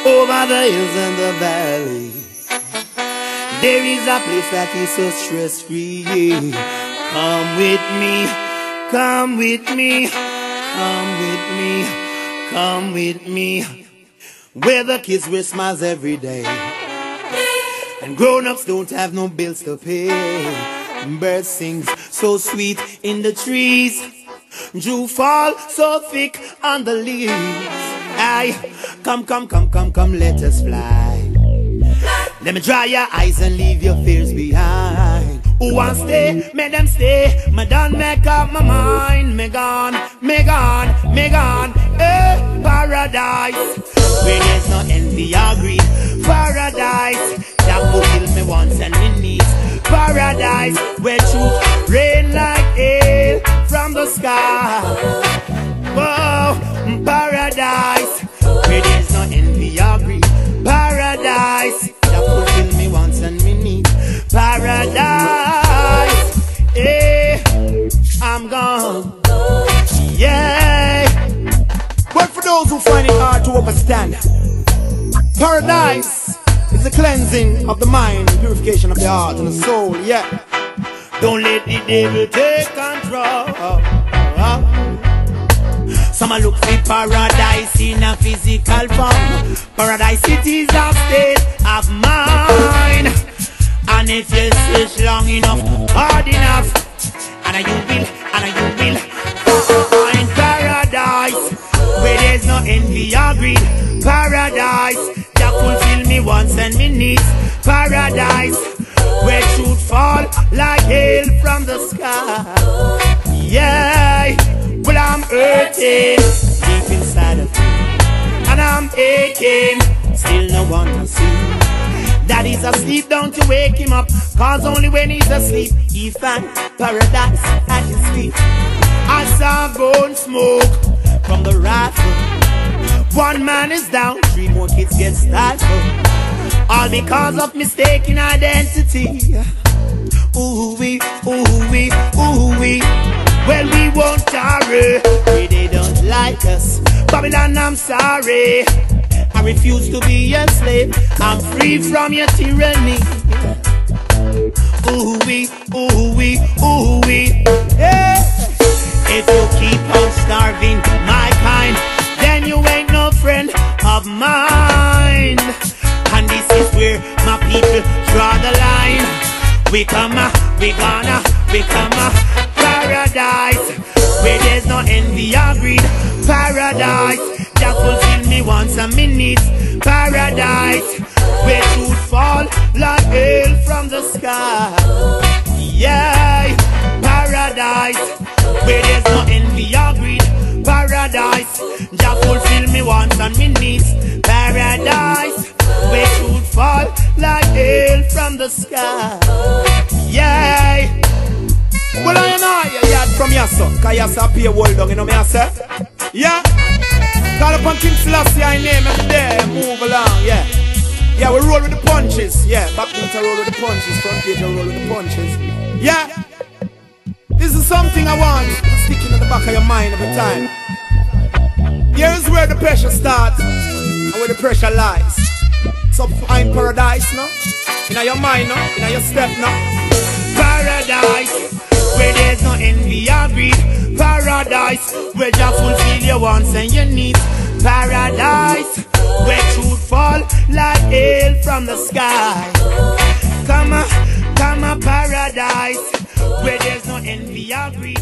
Over the hills and the valley, there is a place that is so stress-free. Come with me, come with me, come with me, come with me. Where the kids wear smiles every day, and grown-ups don't have no bills to pay. Birds sing so sweet in the trees, dew fall so thick on the leaves. Aye, come, come, come, come, come, let us fly. Let me dry your eyes and leave your fears behind. Who wants stay? Make them stay. Me done make up my mind. Me gone, me gone, me gone. Paradise where there's no envy or greed. Paradise that fulfill me wants and me needs. Paradise where truth rain like hail from the sky. Whoa, paradise where there's no envy or greed. Paradise that fulfill me wants and me needs. Paradise, I'm gone. Yeah. But for those who find it hard to understand, paradise is the cleansing of the mind, purification of the heart and the soul. Yeah. Don't let the devil take control. Some look for paradise in a physical form. Paradise it is a state of mind. And if you search long enough, hard enough, and you will find paradise where there's no envy or greed. Paradise that fulfill me wants and me needs. Paradise where truth fall like hail from the sky. Yeah. Well, I'm hurting deep inside of me, and I'm aching, still no one to see. Daddy's asleep, don't you wake him up, cause only when he's asleep he find paradise at his feet. I saw bone smoke from the rifle. One man is down, 3 more kids get stifled, all because of mistaken identity. Ooh wee, ooh wee, ooh wee. Well, we won't tarry, they don't like us. Babylon, I'm sorry, I refuse to be your slave. I'm free from your tyranny. Ooh wee, ooh wee, ooh wee. Yeah. If you keep on starving my kind, then you ain't no friend of mine. And this is where my people draw the line. We come, we gonna, we come, paradise where there's no envy or greed. Paradise that fulfill me wants and me needs. Paradise where truth fall like hail from the sky. Yeah. Paradise where there's no envy or greed. Paradise that fulfill me wants and me needs. Paradise where truth fall like hail from the sky. Yeah. Well, I know you from your son, cause you say pay hold down, you know me I say? Yeah. Call upon King Selassie, I name every day and move along, yeah. Yeah, we roll with the punches, yeah. Back beat I roll with the punches, front page I roll with the punches. Yeah. This is something I want sticking in the back of your mind every time. Here is where the pressure starts and where the pressure lies. So find paradise now, in your mind now, in your step now. Paradise where there's no envy or greed. Paradise where Jah fulfill your wants and your needs. Paradise where truth fall like hail from the sky. Come on, paradise where there's no envy or greed.